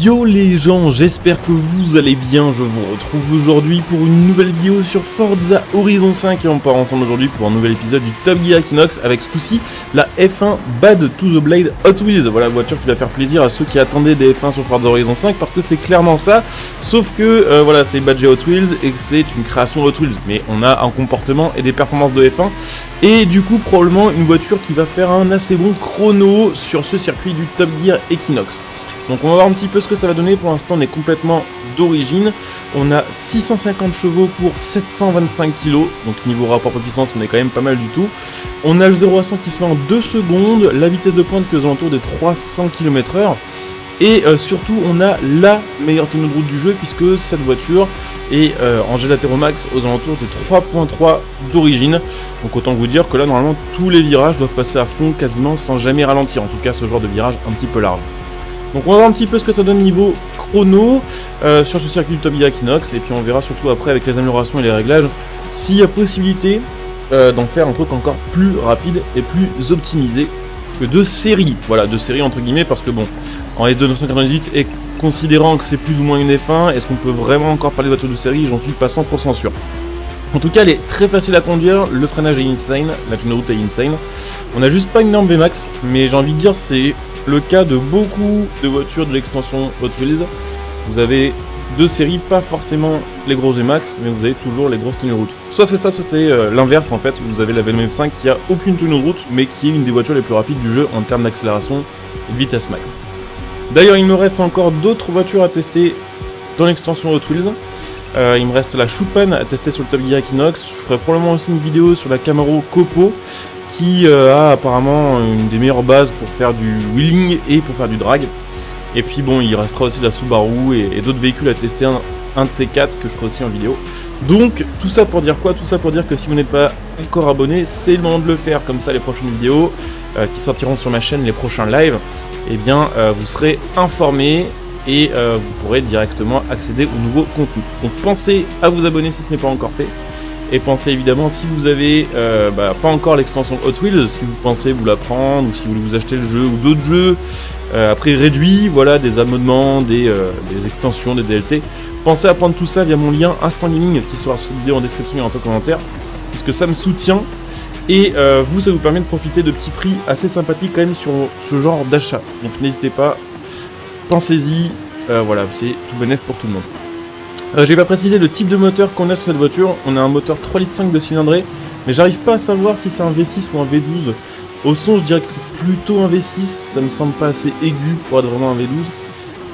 Yo les gens, j'espère que vous allez bien, je vous retrouve aujourd'hui pour une nouvelle vidéo sur Forza Horizon 5 et on part ensemble aujourd'hui pour un nouvel épisode du Top Gear Equinox avec ce coup-ci la F1 Bad to the Blade Hot Wheels. Voilà, voiture qui va faire plaisir à ceux qui attendaient des F1 sur Forza Horizon 5 parce que c'est clairement ça, sauf que voilà, c'est badgé Hot Wheels et que c'est une création Hot Wheels, mais on a un comportement et des performances de F1 et du coup probablement une voiture qui va faire un assez bon chrono sur ce circuit du Top Gear Equinox. Donc on va voir un petit peu ce que ça va donner. Pour l'instant on est complètement d'origine. On a 650 chevaux pour 725 kg. Donc niveau rapport puissance on est quand même pas mal du tout. On a le 0 à 100 qui se fait en 2 secondes. La vitesse de pointe qui est aux alentours des 300 km/h. Et surtout on a la meilleure tenue de route du jeu puisque cette voiture est en Gelatero Max aux alentours des 3.3 d'origine. Donc autant vous dire que là normalement tous les virages doivent passer à fond quasiment sans jamais ralentir. En tout cas ce genre de virage un petit peu large. Donc on va voir un petit peu ce que ça donne niveau chrono sur ce circuit du Top Gear Equinox et puis on verra surtout après avec les améliorations et les réglages s'il y a possibilité d'en faire un truc encore plus rapide et plus optimisé que de série. Voilà, de série entre guillemets parce que bon, en S2 998 et considérant que c'est plus ou moins une F1, est-ce qu'on peut vraiment encore parler de voiture de série? J'en suis pas 100% sûr. En tout cas, elle est très facile à conduire, le freinage est insane, la tenue de route est insane. On a juste pas une norme VMAX, mais j'ai envie de dire c'est le cas de beaucoup de voitures de l'extension Hot Wheels. Vous avez deux séries, pas forcément les grosses VMAX, mais vous avez toujours les grosses tenues de route. Soit c'est ça, soit c'est l'inverse en fait. Vous avez la Venom F5 qui a aucune tenue de route, mais qui est une des voitures les plus rapides du jeu en termes d'accélération et de vitesse max. D'ailleurs, il me reste encore d'autres voitures à tester dans l'extension Hot Wheels. Il me reste la Schupan à tester sur le Top Gear Equinox. Je ferai probablement aussi une vidéo sur la Camaro Copo, qui a apparemment une des meilleures bases pour faire du wheeling et pour faire du drag. Et puis bon, il restera aussi la Subaru et d'autres véhicules à tester, un de ces quatre que je ferai aussi en vidéo. Donc tout ça pour dire quoi? Tout ça pour dire que si vous n'êtes pas encore abonné, c'est le moment de le faire, comme ça les prochaines vidéos qui sortiront sur ma chaîne, les prochains lives, eh bien vous serez informés et vous pourrez directement accéder au nouveau contenu. Donc pensez à vous abonner si ce n'est pas encore fait. Et pensez évidemment, si vous avez pas encore l'extension Hot Wheels, si vous pensez vous la prendre, ou si vous voulez vous acheter le jeu ou d'autres jeux, à prix réduit, voilà, des abonnements, des extensions, des DLC, pensez à prendre tout ça via mon lien Instant Gaming qui sera sur cette vidéo en description et en commentaire, puisque ça me soutient, et vous, ça vous permet de profiter de petits prix assez sympathiques quand même sur ce genre d'achat. Donc n'hésitez pas, pensez-y, voilà, c'est tout bénef pour tout le monde. J'ai pas précisé le type de moteur qu'on a sur cette voiture. On a un moteur 3,5 litres de cylindrée, mais j'arrive pas à savoir si c'est un V6 ou un V12. Au son, je dirais que c'est plutôt un V6, ça me semble pas assez aigu pour être vraiment un V12.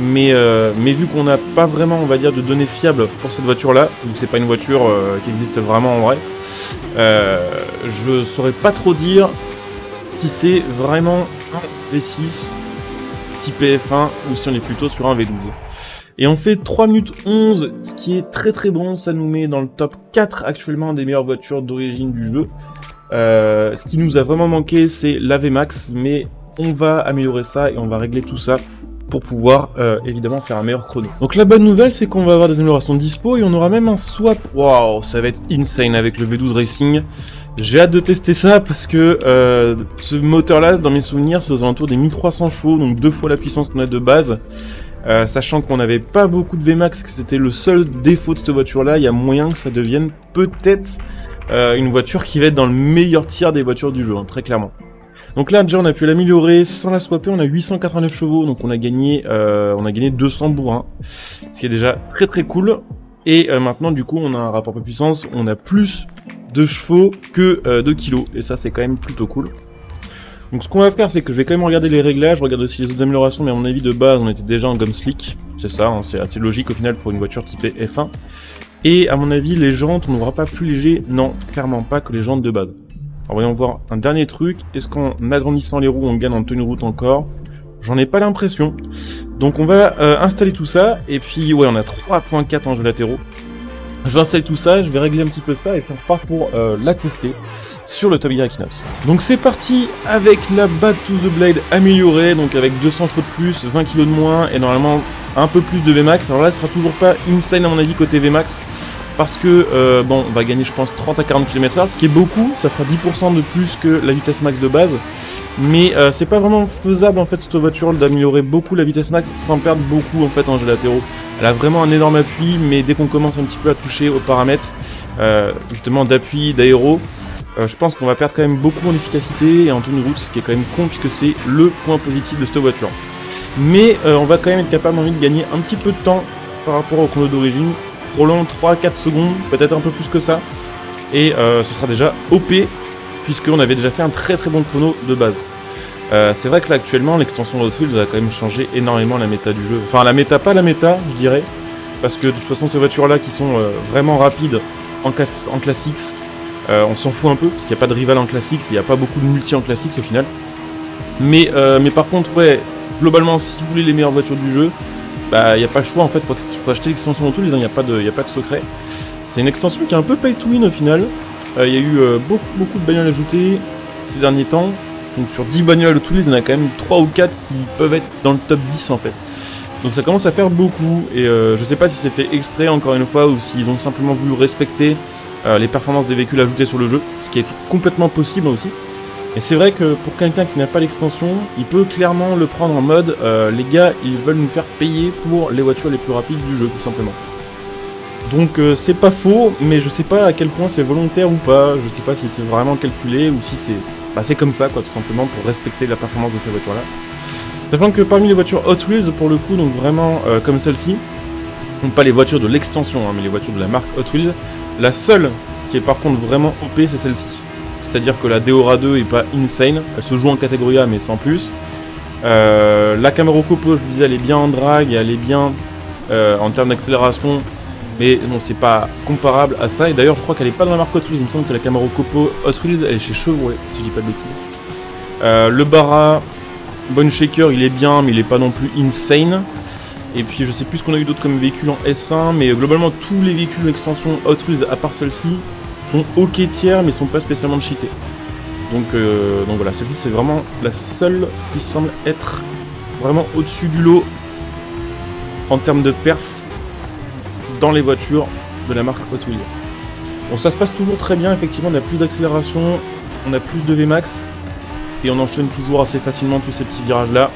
Mais vu qu'on n'a pas vraiment, on va dire, de données fiables pour cette voiture-là, vu que c'est pas une voiture qui existe vraiment en vrai, je saurais pas trop dire si c'est vraiment un V6 type F1 ou si on est plutôt sur un V12. Et on fait 3 minutes 11, ce qui est très très bon, ça nous met dans le top 4 actuellement des meilleures voitures d'origine du jeu. Ce qui nous a vraiment manqué, c'est la VMAX, mais on va améliorer ça et on va régler tout ça pour pouvoir évidemment faire un meilleur chrono. Donc la bonne nouvelle, c'est qu'on va avoir des améliorations de dispo et on aura même un swap. Waouh, ça va être insane avec le V12 Racing. J'ai hâte de tester ça parce que ce moteur-là, dans mes souvenirs, c'est aux alentours des 1300 chevaux, donc 2 fois la puissance qu'on a de base. Sachant qu'on n'avait pas beaucoup de VMAX, que c'était le seul défaut de cette voiture-là, il y a moyen que ça devienne peut-être une voiture qui va être dans le meilleur tiers des voitures du jeu, hein, très clairement. Donc là, déjà, on a pu l'améliorer sans la swapper, on a 889 chevaux, donc on a gagné 200 bourrins, ce qui est déjà très très cool. Et maintenant, du coup, on a un rapport de puissance, on a plus de chevaux que de kilos, et ça, c'est quand même plutôt cool. Donc ce qu'on va faire, c'est que je vais quand même regarder les réglages, regarder aussi les autres améliorations, mais à mon avis de base on était déjà en Gunslick, c'est ça, hein, c'est assez logique au final pour une voiture typée F1. Et à mon avis les jantes, on n'aura pas plus léger, non, clairement pas que les jantes de base. Alors voyons voir un dernier truc, est-ce qu'en agrandissant les roues on gagne en tenue de route encore? J'en ai pas l'impression. Donc on va installer tout ça, et puis ouais on a 3.4 en jeux latéraux. Je vais installer tout ça, je vais régler un petit peu ça et puis on repart pour la tester sur le Top Gear Equinox. Donc c'est parti avec la Bad to the Blade améliorée, donc avec 200 chevaux de plus, 20 kg de moins et normalement un peu plus de VMAX. Alors là ce sera toujours pas insane à mon avis côté VMAX parce que bon on va gagner je pense 30 à 40 km/h, ce qui est beaucoup, ça fera 10% de plus que la vitesse max de base. Mais c'est pas vraiment faisable en fait cette voiture d'améliorer beaucoup la vitesse max sans perdre beaucoup en fait en jets latéraux. Elle a vraiment un énorme appui, mais dès qu'on commence un petit peu à toucher aux paramètres justement d'appui, d'aéro, je pense qu'on va perdre quand même beaucoup en efficacité et en tenue de route, ce qui est quand même con puisque c'est le point positif de cette voiture. Mais on va quand même être capable de gagner un petit peu de temps par rapport au chrono d'origine, probablement 3-4 secondes, peut-être un peu plus que ça, et ce sera déjà OP puisqu'on avait déjà fait un très très bon chrono de base. C'est vrai que là actuellement l'extension Hot Wheels a quand même changé énormément la méta du jeu. Enfin la méta, pas la méta je dirais, parce que de toute façon ces voitures là qui sont vraiment rapides en Classics, on s'en fout un peu, parce qu'il n'y a pas de rival en Classics, il n'y a pas beaucoup de multi en Classics au final. Mais par contre ouais, globalement si vous voulez les meilleures voitures du jeu, bah il n'y a pas le choix en fait, faut acheter l'extension Hot Wheels, il n'y a pas de secret. C'est une extension qui est un peu pay to win au final. Il y a eu beaucoup de bagnoles ajoutées ces derniers temps. Donc sur 10 bagnoles Hot Wheels, il y en a quand même 3 ou 4 qui peuvent être dans le top 10 en fait. Donc ça commence à faire beaucoup, et je sais pas si c'est fait exprès encore une fois, ou s'ils ont simplement voulu respecter les performances des véhicules ajoutés sur le jeu, ce qui est complètement possible aussi. Et c'est vrai que pour quelqu'un qui n'a pas l'extension, il peut clairement le prendre en mode les gars, ils veulent nous faire payer pour les voitures les plus rapides du jeu, tout simplement. Donc c'est pas faux, mais je sais pas à quel point c'est volontaire ou pas, je sais pas si c'est vraiment calculé ou si c'est comme ça quoi, tout simplement pour respecter la performance de ces voitures là. Sachant que parmi les voitures Hot Wheels pour le coup, donc vraiment comme celle-ci, donc pas les voitures de l'extension hein, mais les voitures de la marque Hot Wheels, la seule qui est par contre vraiment OP c'est celle-ci. C'est-à-dire que la Deora 2 est pas insane, elle se joue en catégorie A mais sans plus. La Camaro Copo, je disais, elle est bien en drag, elle est bien en termes d'accélération. Mais bon, c'est pas comparable à ça, et d'ailleurs je crois qu'elle est pas dans la marque Hot Wheels, il me semble que la Camaro Copo Hot Wheels elle est chez Chevrolet, si je dis pas de bêtises. Le Barra, Bone Shaker il est bien, mais il est pas non plus insane. Et puis je sais plus ce qu'on a eu d'autres comme véhicules en S1, mais globalement tous les véhicules d'extension Hot Wheels, à part celle-ci, sont ok tiers, mais sont pas spécialement cheatés. Donc voilà, celle-ci c'est vraiment la seule qui semble être vraiment au-dessus du lot en termes de perf dans les voitures de la marque Hot Wheels. Bon, ça se passe toujours très bien, effectivement, on a plus d'accélération, on a plus de Vmax, et on enchaîne toujours assez facilement tous ces petits virages là.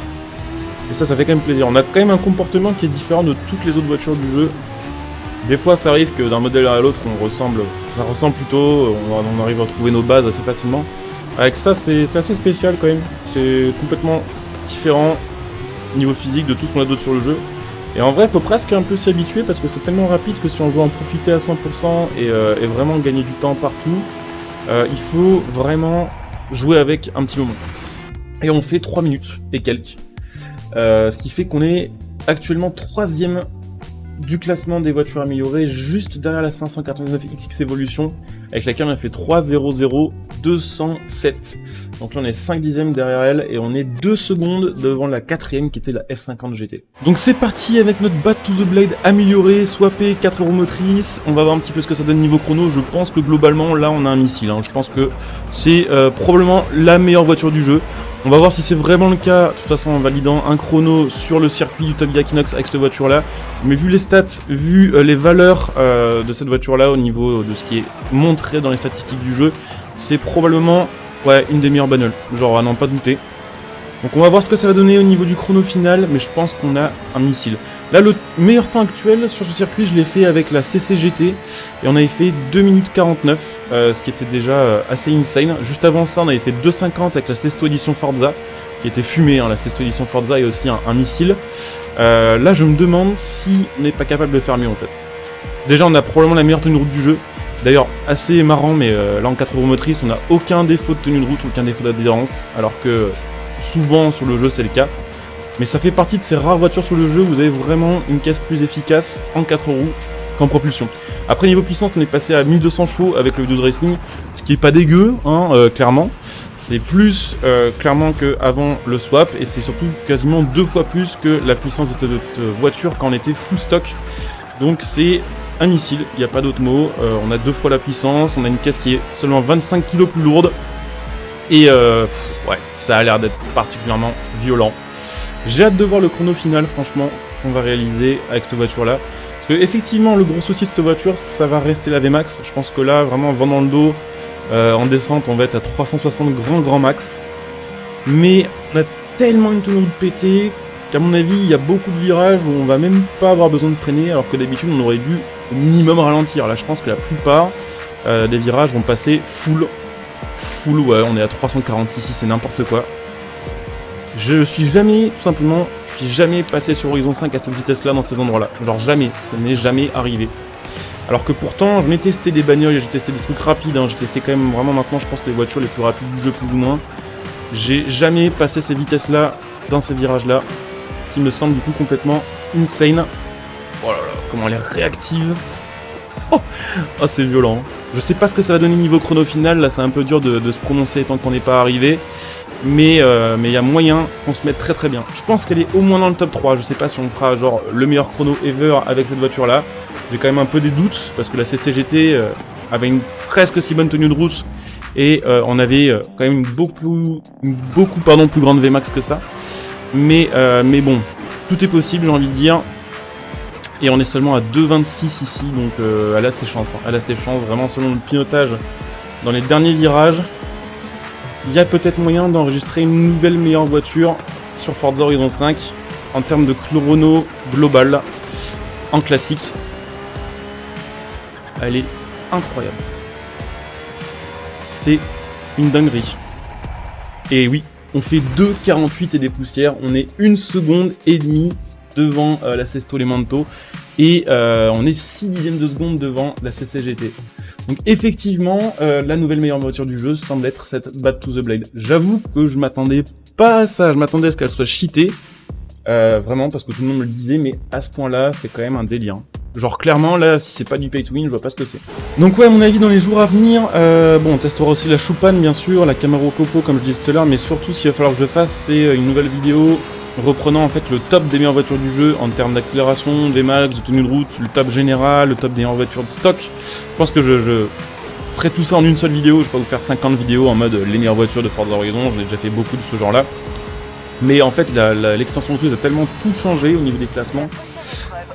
Et ça fait quand même plaisir. On a quand même un comportement qui est différent de toutes les autres voitures du jeu. Des fois ça arrive que d'un modèle à l'autre ça ressemble plutôt, on arrive à retrouver nos bases assez facilement. Avec ça c'est assez spécial quand même, c'est complètement différent niveau physique de tout ce qu'on a d'autre sur le jeu. Et en vrai, il faut presque un peu s'y habituer parce que c'est tellement rapide que si on veut en profiter à 100% et vraiment gagner du temps partout, il faut vraiment jouer avec un petit moment. Et on fait 3 minutes et quelques. Ce qui fait qu'on est actuellement 3ème du classement des voitures améliorées, juste derrière la 599 XX Evolution, avec laquelle on a fait 3.00.207. Donc là on est 5 dixièmes derrière elle, et on est 2 secondes devant la 4ème qui était la F50 GT. Donc c'est parti avec notre Bad to the Blade amélioré, swappé, 4 roues motrices. On va voir un petit peu ce que ça donne niveau chrono. Je pense que globalement là on a un missile, hein. Je pense que c'est probablement la meilleure voiture du jeu. On va voir si c'est vraiment le cas, de toute façon en validant un chrono sur le circuit du Top Gear Equinox avec cette voiture là. Mais vu les stats, vu les valeurs de cette voiture là au niveau de ce qui est montré dans les statistiques du jeu, c'est probablement une des meilleures bagnoles, genre à n'en pas douter. Donc on va voir ce que ça va donner au niveau du chrono final, mais je pense qu'on a un missile. Là le meilleur temps actuel sur ce circuit je l'ai fait avec la CCGT et on avait fait 2 minutes 49, ce qui était déjà assez insane. Juste avant ça on avait fait 2,50 avec la Sesto Edition Forza, qui était fumée, hein. La Sesto Edition Forza est aussi un missile. Là je me demande si on n'est pas capable de faire mieux en fait. Déjà on a probablement la meilleure tenue de route du jeu. D'ailleurs assez marrant, mais là en 4 roues motrices on n'a aucun défaut de tenue de route, aucun défaut d'adhérence, alors que souvent sur le jeu c'est le cas. Mais ça fait partie de ces rares voitures sur le jeu où vous avez vraiment une caisse plus efficace en 4 roues qu'en propulsion. Après niveau puissance on est passé à 1200 chevaux avec le V12 Racing, ce qui est pas dégueu, hein, clairement. C'est plus clairement qu'avant le swap, et c'est surtout quasiment 2 fois plus que la puissance de cette voiture quand on était full stock. Donc c'est un missile, il n'y a pas d'autre mot. On a 2 fois la puissance, on a une caisse qui est seulement 25 kg plus lourde. Et ça a l'air d'être particulièrement violent. J'ai hâte de voir le chrono final, franchement, qu'on va réaliser avec cette voiture-là. Parce que effectivement, le gros souci de cette voiture, ça va rester la Vmax. Je pense que là, vraiment, vent dans le dos, en descente, on va être à 360 grand max. mais on a tellement une tenue de pété qu'à mon avis, il y a beaucoup de virages où on va même pas avoir besoin de freiner, alors que d'habitude, on aurait dû au minimum ralentir. Là, je pense que la plupart des virages vont passer full, ouais, on est à 340 ici, c'est n'importe quoi. Je suis jamais passé sur Horizon 5 à cette vitesse-là, dans ces endroits-là. Genre jamais, ça n'est jamais arrivé. Alors que pourtant, j'en ai testé des bagnoles, j'ai testé des trucs rapides, hein. J'ai testé quand même vraiment maintenant, je pense, les voitures les plus rapides du jeu, plus ou moins. J'ai jamais passé ces vitesses-là, dans ces virages-là, ce qui me semble du coup complètement insane. Oh là là, comment elle est réactive. Oh, c'est violent. Je sais pas ce que ça va donner niveau chrono final, là c'est un peu dur de se prononcer tant qu'on n'est pas arrivé. Mais il y a moyen qu'on se mette très très bien. Je pense qu'elle est au moins dans le top 3, je sais pas si on fera genre le meilleur chrono ever avec cette voiture là. J'ai quand même un peu des doutes, parce que la CCGT avait une presque si bonne tenue de route, et on avait quand même une beaucoup plus grande VMAX que ça. Mais bon, tout est possible, j'ai envie de dire. Et on est seulement à 2,26 ici, donc elle a ses chances. Elle a ses chances, vraiment selon le pilotage dans les derniers virages. Il y a peut-être moyen d'enregistrer une nouvelle meilleure voiture sur Forza Horizon 5 en termes de chrono global en classics. Elle est incroyable. C'est une dinguerie. Et oui, on fait 2,48 et des poussières. On est 1 seconde et demie devant la Sesto Lemento. Et on est 6 dixièmes de seconde devant la CCGT. Donc effectivement, la nouvelle meilleure voiture du jeu semble être cette Bad to the Blade. J'avoue que je m'attendais pas à ça, je m'attendais à ce qu'elle soit cheatée. Vraiment, parce que tout le monde me le disait, mais à ce point-là, c'est quand même un délire. Genre clairement, là, si c'est pas du pay to win, je vois pas ce que c'est. Donc ouais, à mon avis, dans les jours à venir, bon, on testera aussi la Choupane, bien sûr, la Camaro Copo, comme je disais tout à l'heure, mais surtout, ce qu'il va falloir que je fasse, c'est une nouvelle vidéo reprenant en fait le top des meilleures voitures du jeu en termes d'accélération, VMAX, de tenue de route, le top général, le top des meilleures voitures de stock. Je pense que je ferai tout ça en une seule vidéo, je vais pas vous faire 50 vidéos en mode les meilleures voitures de Forza Horizon, j'en ai déjà fait beaucoup de ce genre là. Mais en fait l'extension de Twitch a tellement tout changé au niveau des classements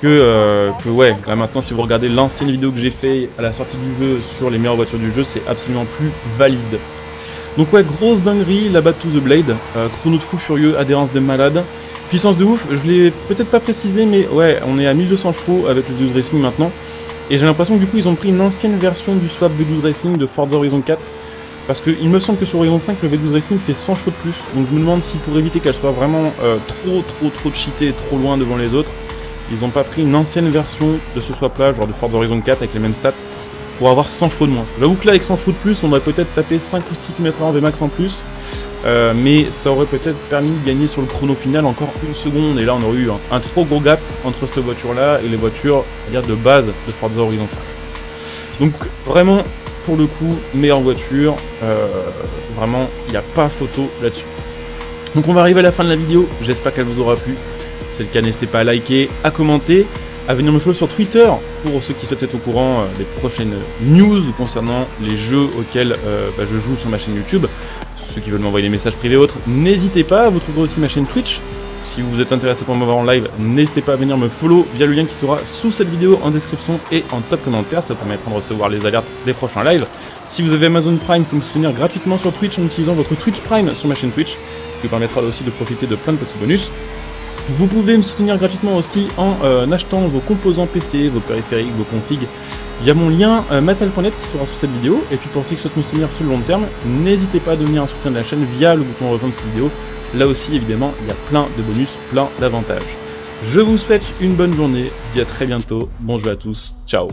que ouais, là maintenant si vous regardez l'ancienne vidéo que j'ai fait à la sortie du jeu sur les meilleures voitures du jeu, c'est absolument plus valide. Donc ouais, grosse dinguerie, la Bad to the Blade, chrono de fou furieux, adhérence de malade, puissance de ouf, je l'ai peut-être pas précisé, mais ouais, on est à 1200 chevaux avec le V12 Racing maintenant, et j'ai l'impression que du coup ils ont pris une ancienne version du swap V12 Racing de Forza Horizon 4, parce qu'il me semble que sur Horizon 5 le V12 Racing fait 100 chevaux de plus, donc je me demande si pour éviter qu'elle soit vraiment trop cheatée et trop loin devant les autres, ils ont pas pris une ancienne version de ce swap là, genre de Forza Horizon 4 avec les mêmes stats, pour avoir 100 chevaux de moins. J'avoue que là avec 100 chevaux de plus, on aurait peut-être tapé 5 ou 6 km/h en VMAX en plus, mais ça aurait peut-être permis de gagner sur le chrono final encore 1 seconde, et là on aurait eu un trop gros gap entre cette voiture là et les voitures de base de Forza Horizon 5. Donc vraiment, pour le coup, meilleure voiture, vraiment il n'y a pas photo là-dessus. Donc on va arriver à la fin de la vidéo, j'espère qu'elle vous aura plu. Si c'est le cas, n'hésitez pas à liker, à commenter, à venir me follow sur Twitter pour ceux qui souhaitent être au courant des prochaines news concernant les jeux auxquels je joue sur ma chaîne YouTube. Ceux qui veulent m'envoyer des messages privés et autres, n'hésitez pas. Vous trouverez aussi ma chaîne Twitch. Si vous êtes intéressé pour me voir en live, n'hésitez pas à venir me follow via le lien qui sera sous cette vidéo en description et en top commentaire. Ça vous permettra de recevoir les alertes des prochains lives. Si vous avez Amazon Prime, vous pouvez me soutenir gratuitement sur Twitch en utilisant votre Twitch Prime sur ma chaîne Twitch, qui vous permettra aussi de profiter de plein de petits bonus. Vous pouvez me soutenir gratuitement aussi en achetant vos composants PC, vos périphériques, vos configs via mon lien matel.net qui sera sous cette vidéo. Et puis pour ceux qui souhaitent me soutenir sur le long terme, n'hésitez pas à devenir un soutien de la chaîne via le bouton rejoindre cette vidéo. Là aussi évidemment il y a plein de bonus, plein d'avantages. Je vous souhaite une bonne journée, je vous dis à très bientôt, bon jeu à tous, ciao.